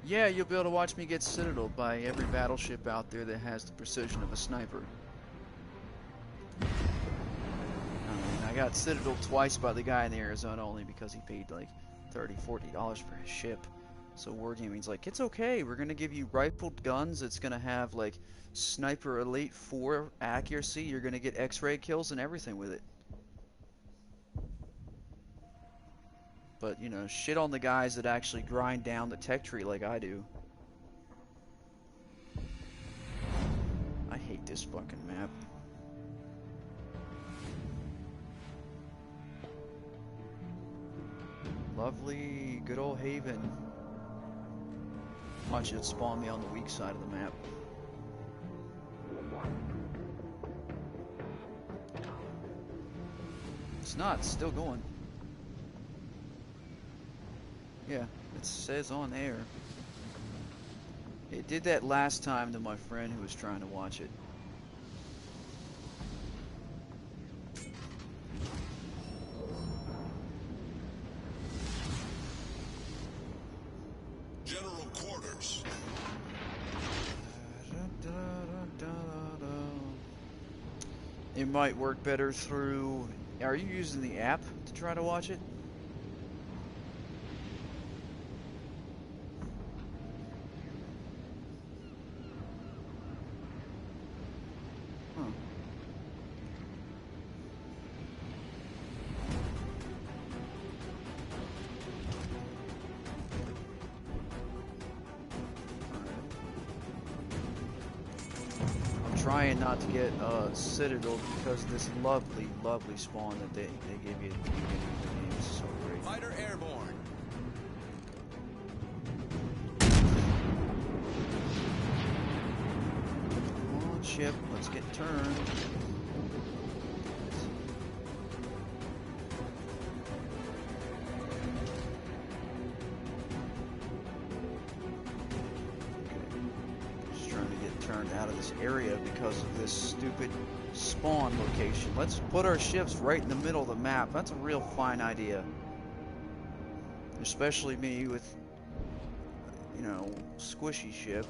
Yeah, you'll be able to watch me get citadeled by every battleship out there that has the precision of a sniper. I mean, I got citadeled twice by the guy in the Arizona only because he paid like $30, $40 for his ship. So Wargaming's like, it's okay, we're gonna give you rifled guns, it's gonna have like Sniper Elite 4 accuracy, you're gonna get X-ray kills and everything with it. But, you know, shit on the guys that actually grind down the tech tree like I do. I hate this fucking map. Lovely, good old Haven. Watch it spawn me on the weak side of the map. It's not, it's still going. Yeah, it says on air. It did that last time to my friend who was trying to watch it. General quarters. It might work better through... Are you using the app to try to watch it? Huh. I'm trying not to get Citadel because of this lovely, lovely spawn that they gave you at the beginning of the game. It's so great. Fighter airborne. Come on, ship, let's get turned. Just trying to get turned out of this area because of this stupid spawn location. Let's put our ships right in the middle of the map. That's a real fine idea. Especially me with, you know, squishy ship.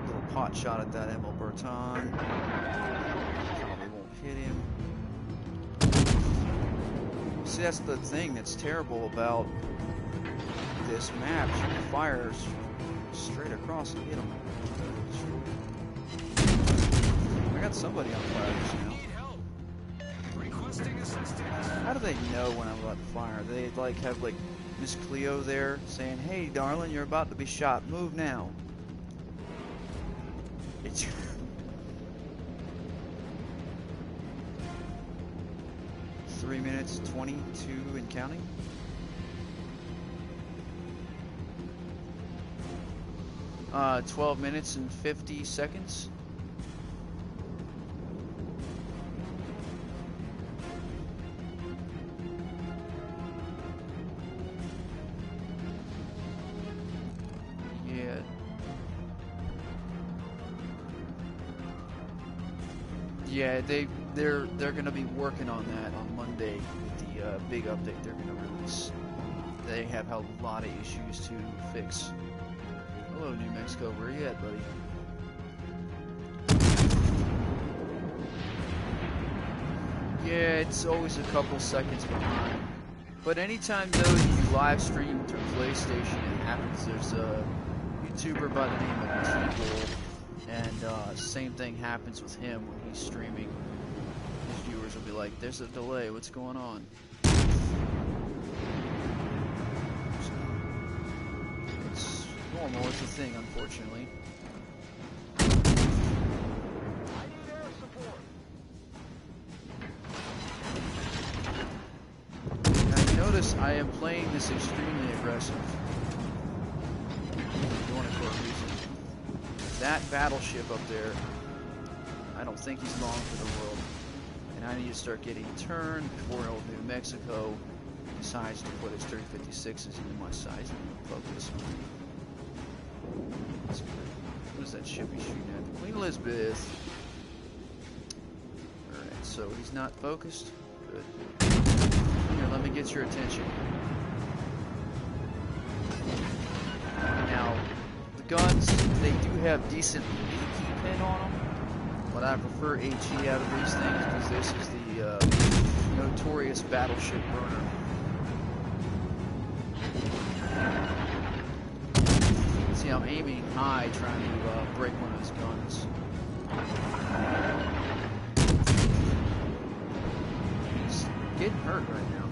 Little pot shot at that Emil Berton. Probably won't hit him. See, that's the thing that's terrible about this map. You can fire straight across and hit him. I got somebody on fire just now. How do they know when I'm about to fire? They like have like Miss Cleo there saying, "Hey, darling, you're about to be shot. Move now." It's 3 minutes 22 and counting. Uh, 12 minutes and 50 seconds. Yeah, they're gonna be working on that on Monday with the big update they're gonna release. They have a lot of issues to fix. Hello, New Mexico, where you at, buddy? Yeah, it's always a couple seconds behind. But anytime though you live stream through PlayStation, it happens. There's a YouTuber by the name of T-Bull. And same thing happens with him when he's streaming. His viewers will be like, "There's a delay. What's going on?" So, it's normal. It's a thing, unfortunately. Now, notice I am playing this extremely aggressive. I'm doing it for a reason. That battleship up there, I don't think he's long for the world. And I need to start getting turned before old New Mexico decides to put his 3056s into my size and focus. What is that ship he's shooting at? Queen Elizabeth. Alright, so he's not focused. Good. Here, let me get your attention. Now, the guns, they do have decent AP pen on them, but I prefer HE out of these things because this is the notorious battleship burner. See, I'm aiming high trying to break one of his guns. He's getting hurt right now.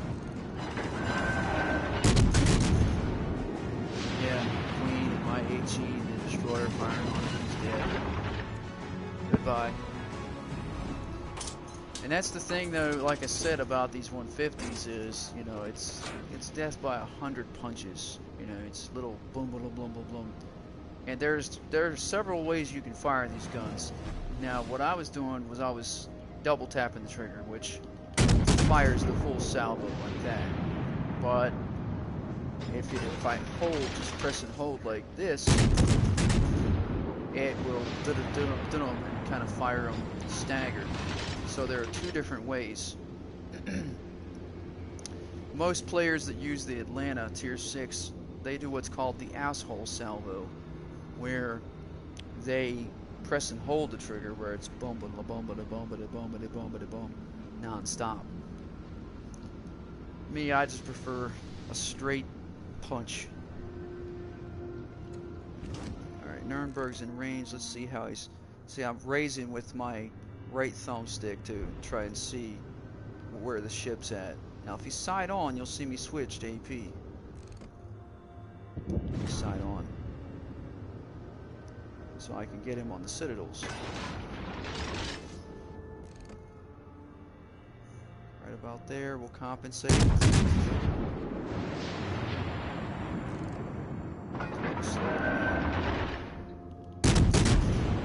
Yeah, Queen and my HE, the destroyer firing on him, he's dead. Goodbye. And that's the thing, though, like I said about these 150s is, you know, it's death by 100 punches. You know, it's little boom, boom, boom, boom, boom. And there's several ways you can fire these guns. Now, what I was doing was I was double tapping the trigger, which fires the full salvo like that. But if I hold, just press and hold like this, it will and kind of fire them staggered. So there are two different ways. Most players that use the Atlanta Tier 6, they do what's called the asshole salvo, where they press and hold the trigger, where it's boom, boom, boom, boom, boom, boom, boom, boom, boom, boom, non-stop. Me, I just prefer a straight punch. All right, Nuremberg's in range. Let's see how he's. See, I'm raising with my right thumbstick to try and see where the ship's at. Now, if he's side on, you'll see me switch to AP. Side on. So I can get him on the citadels. Right about there, we'll compensate.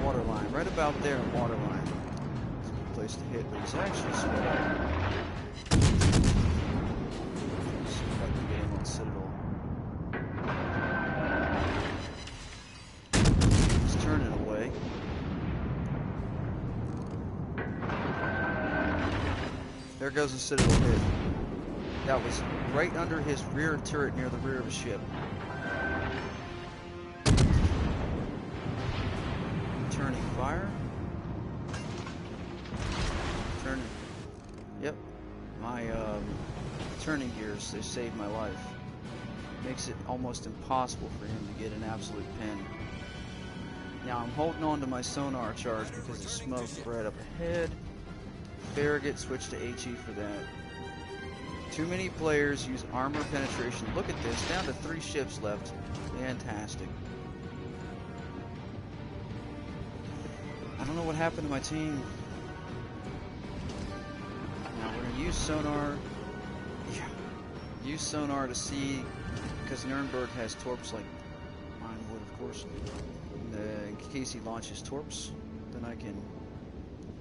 Waterline, right about there, waterline. It's a good place to hit, but he's actually spread out. See if I can get him on citadel. He's turning away. There goes the citadel hit. That was right under his rear turret near the rear of the ship. Turning fire. Turning. Yep. My turning gears, they saved my life. Makes it almost impossible for him to get an absolute pin. Now I'm holding on to my sonar charge because the smoke right up ahead. Farragut switched to HE for that. Too many players use armor penetration. Look at this, down to 3 ships left. Fantastic. I don't know what happened to my team. Now we're gonna use sonar. Yeah. Use sonar to see, because Nuremberg has torps like mine would, of course. In case he launches torps, then I can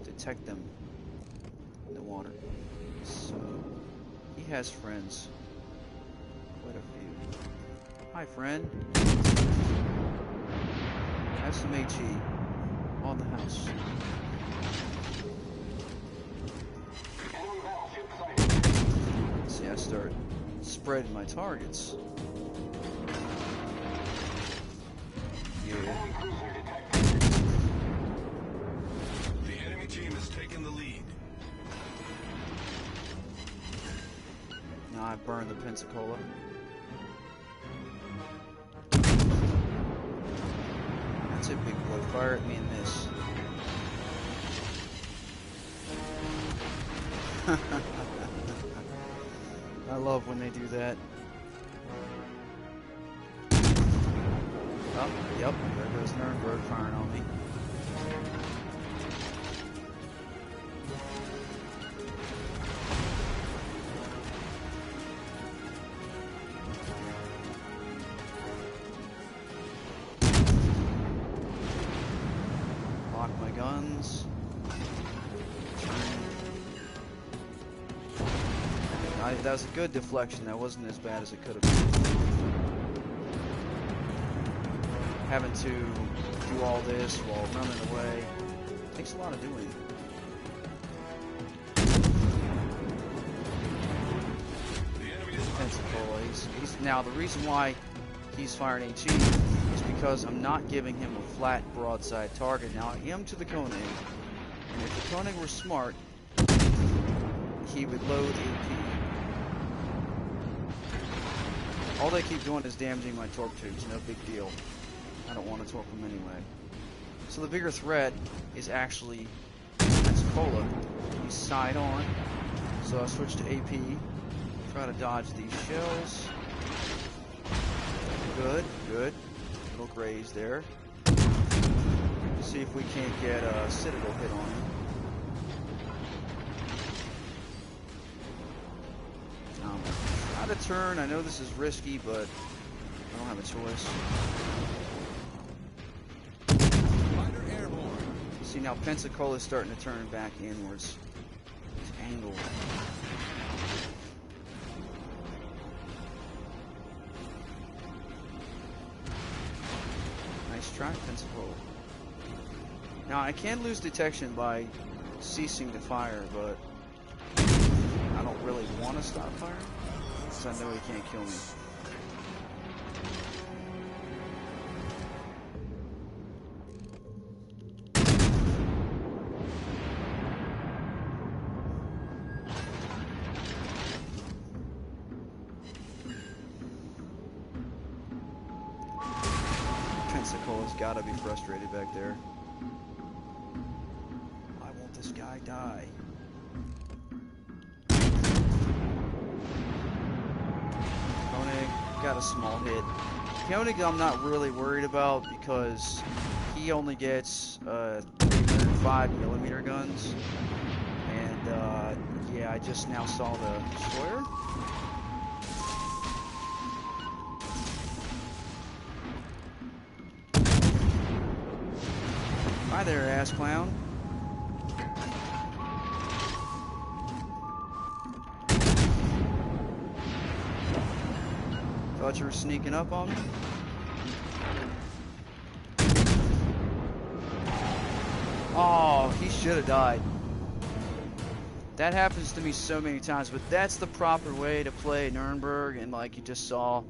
detect them in the water. So he has friends. Quite a few. Hi, friend. Have some HE on the house. See, I start spreading my targets. Yeah. The enemy team has taken the lead. Now I burned the Pensacola. That's it, big boy. Fire at me and miss. I love when they do that. Oh, yep, there goes Nuremberg firing on me. Lock my guns. That was a good deflection. That wasn't as bad as it could have been. Having to do all this while running away takes a lot of doing. Pensacola. He's now the reason why he's firing HE is because I'm not giving him a flat broadside target. Now I am to the Koenig, and if the Koenig were smart, he would load AP. All they keep doing is damaging my torque tubes, no big deal. I don't want to torque them anyway. So the bigger threat is actually Pensacola. He's side on, so I switch to AP. Try to dodge these shells. Good, good. Little graze there. See if we can't get a Citadel hit on him. Try to turn. I know this is risky, but I don't have a choice. See, now Pensacola's starting to turn back inwards. It's angled. Nice try, Pensacola. Now, I can lose detection by ceasing to fire, but I don't really want to stop firing, because I know he can't kill me. Pensacola's gotta be frustrated back there. Why won't this guy die? Koenig got a small hit. Koenig I'm not really worried about because he only gets 305mm guns. And yeah, I just now saw the destroyer. Hi there, ass clown. Thought you were sneaking up on me? Oh, he should have died. That happens to me so many times, but that's the proper way to play Nuremberg, and like you just saw,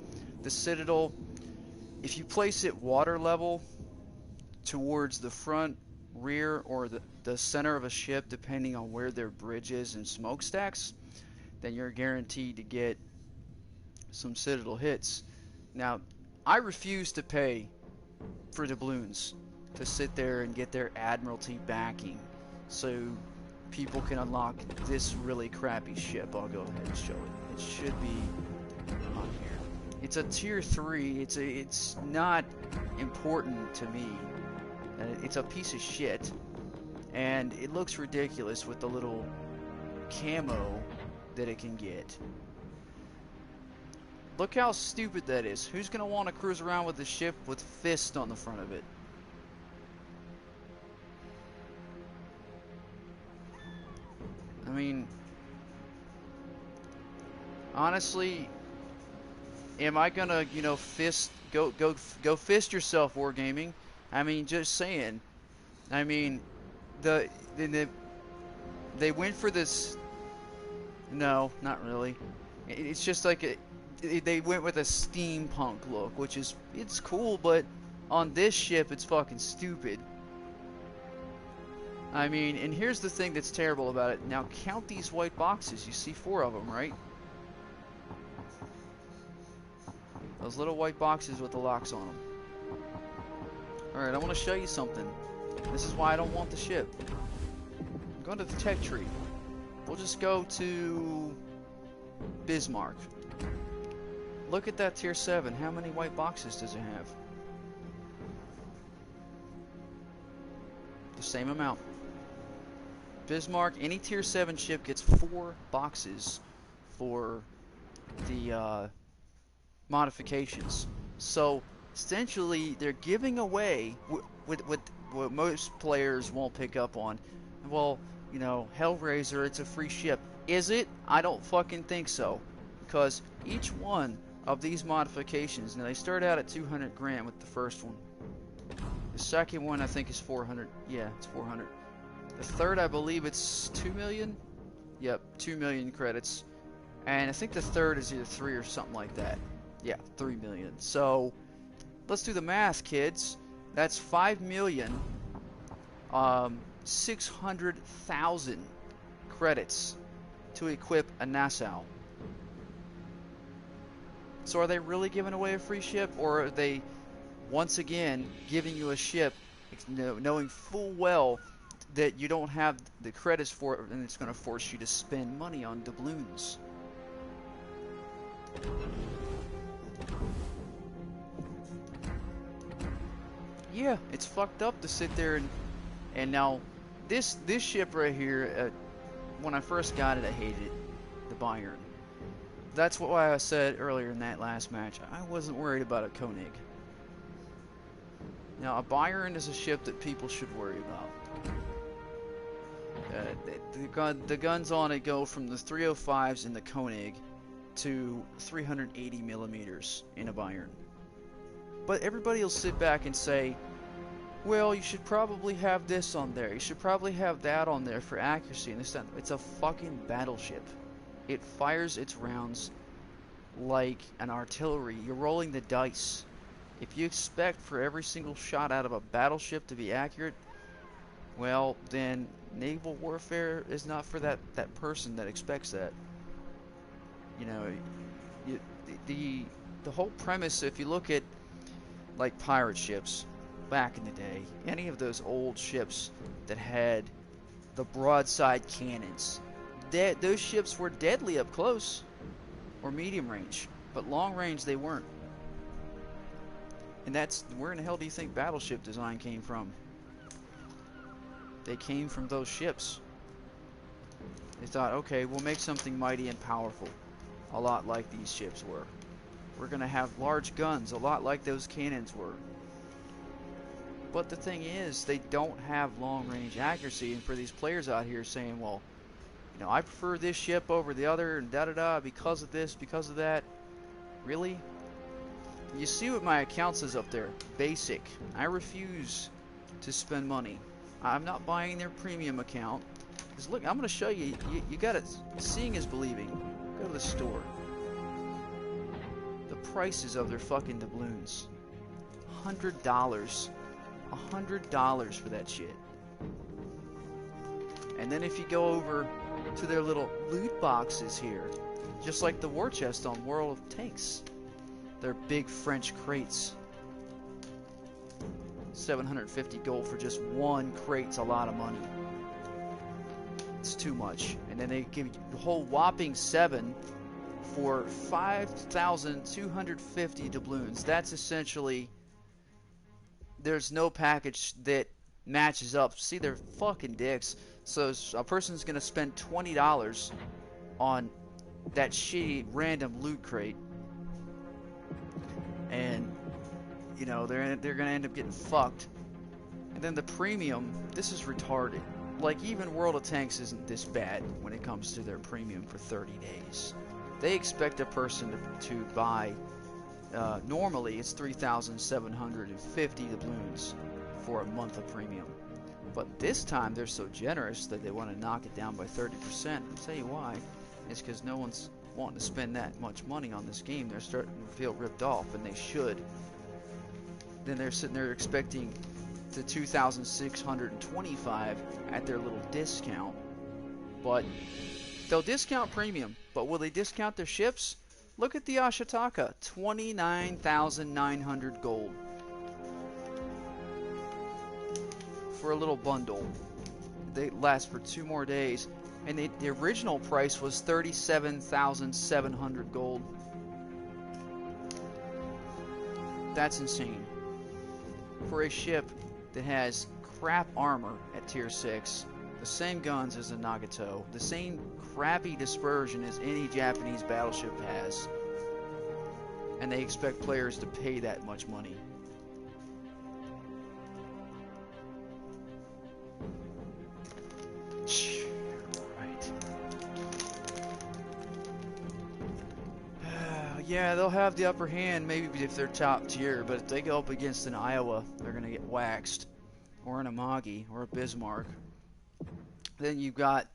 the Citadel, if you place it water level towards the front, rear, or the center of a ship, depending on where their bridge is and smokestacks, then you're guaranteed to get some Citadel hits. Now, I refuse to pay for doubloons to sit there and get their Admiralty backing so people can unlock this really crappy ship. I'll go ahead and show it. It should be on here. It's a tier 3. It's not important to me. It's a piece of shit, and it looks ridiculous with the little camo that it can get. Look how stupid that is. Who's gonna want to cruise around with a ship with fist on the front of it? I mean, honestly, am I gonna, you know, go fist yourself, Wargaming? I mean, just saying. I mean, they went for this. No, not really. It's just like they went with a steampunk look, which is, it's cool, but on this ship, it's fucking stupid. I mean, and here's the thing that's terrible about it. Now count these white boxes. You see 4 of them, right? Those little white boxes with the locks on them. Alright, I want to show you something. This is why I don't want the ship. I'm going to the tech tree. We'll just go to Bismarck. Look at that tier 7. How many white boxes does it have? The same amount. Bismarck, any tier 7 ship gets 4 boxes for the modifications. So essentially, they're giving away what most players won't pick up on. Well, you know, Hellraiser, it's a free ship. Is it? I don't fucking think so. Because each one of these modifications, now they start out at 200 grand with the first one. The second one, I think, is 400. Yeah, it's 400. The third, I believe it's 2 million. Yep, 2 million credits. And I think the third is either 3 or something like that. Yeah, 3 million. So let's do the math, kids. That's 5,600,000 credits to equip a Nassau. So are they really giving away a free ship, or are they once again giving you a ship knowing full well that you don't have the credits for it, and it's going to force you to spend money on doubloons? Yeah, it's fucked up to sit there and now this ship right here, when I first got it, I hated it, the Bayern. That's why I said earlier in that last match, I wasn't worried about a Koenig. Now, a Bayern is a ship that people should worry about. The guns on it go from the 305s in the Koenig to 380 millimeters in a Bayern. But everybody will sit back and say, well, you should probably have this on there. You should probably have that on there for accuracy and this, that. It's a fucking battleship. It fires its rounds like an artillery. You're rolling the dice. If you expect for every single shot out of a battleship to be accurate, well, then naval warfare is not for that person that expects that. You know, the whole premise, if you look at like pirate ships back in the day, any of those old ships that had the broadside cannons, those ships were deadly up close or medium range, but long range they weren't. And that's, where in the hell do you think battleship design came from? They came from those ships. They thought, okay, we'll make something mighty and powerful, a lot like these ships were. We're going to have large guns, a lot like those cannons were. But the thing is, they don't have long-range accuracy, and for these players out here saying, well, you know, I prefer this ship over the other, and da-da-da, because of this, because of that. Really? You see what my account says up there. Basic. I refuse to spend money. I'm not buying their premium account. Because look, I'm going to show you. You got it. Seeing is believing. Go to the store. The prices of their fucking doubloons. $100. $100 for that shit. And then if you go over to their little loot boxes here, just like the war chest on World of Tanks, they're big French crates. 750 gold for just one crate's a lot of money. It's too much. And then they give you the whole whopping 7 for 5,250 doubloons. That's essentially, there's no package that matches up. See, they're fucking dicks. So a person's gonna spend $20 on that shitty random loot crate, and you know they're gonna end up getting fucked. And then the premium, this is retarded. Like, even World of Tanks isn't this bad when it comes to their premium for 30 days. They expect a person to buy, normally it's 3,750 doubloons for a month of premium. But this time they're so generous that they want to knock it down by 30%. I'll tell you why. It's because no one's wanting to spend that much money on this game. They're starting to feel ripped off, and they should. Then they're sitting there expecting the 2,625 at their little discount. But they'll discount premium, but will they discount their ships? Look at the Ashitaka, 29,900 gold for a little bundle. They last for 2 more days, and the original price was 37,700 gold. That's insane for a ship that has crap armor at tier 6, the same guns as a Nagato, the same crappy dispersion as any Japanese battleship has, and they expect players to pay that much money. Right. Yeah, they'll have the upper hand maybe if they're top tier, but if they go up against an Iowa, they're going to get waxed. Or an Amagi, or a Bismarck. Then you've got,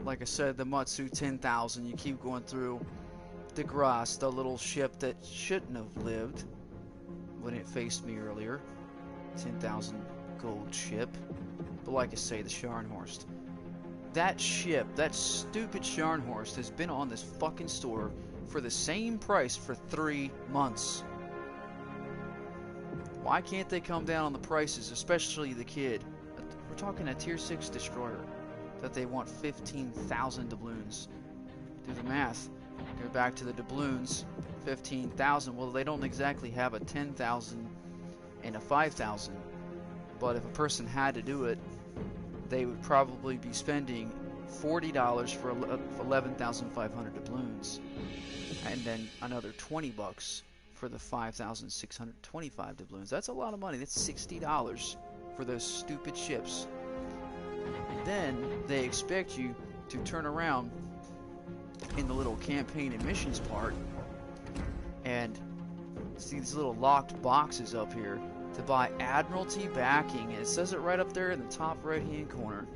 like I said, the Matsu 10,000. You keep going through. de Grasse, the little ship that shouldn't have lived when it faced me earlier. 10,000 gold ship. But like I say, the Scharnhorst. That ship, that stupid Scharnhorst, has been on this fucking store for the same price for 3 months. Why can't they come down on the prices, especially the kid? We're talking a tier 6 destroyer that they want 15,000 doubloons. Do the math. Go back to the doubloons. 15,000. Well, they don't exactly have a 10,000 and a 5,000. But if a person had to do it, they would probably be spending $40 for 11,500 doubloons. And then another 20 bucks for the 5,625 doubloons. That's a lot of money. That's $60 for those stupid ships. And then they expect you to turn around in the little campaign and missions part and see these little locked boxes up here to buy Admiralty backing. And it says it right up there in the top right hand corner.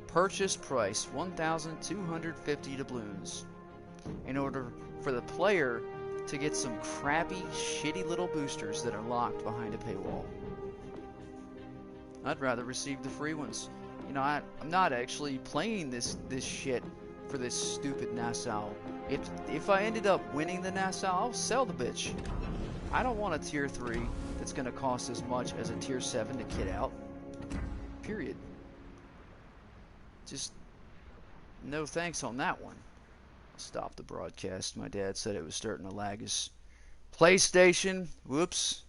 Purchase price 1,250 doubloons. In order for the player to get some crappy, shitty little boosters that are locked behind a paywall. I'd rather receive the free ones. You know, I'm not actually playing this shit for this stupid Nassau. If I ended up winning the Nassau, I'll sell the bitch. I don't want a tier 3 that's going to cost as much as a tier 7 to kit out. Period. Just no thanks on that one. Stop the broadcast. My dad said it was starting to lag his PlayStation. Whoops.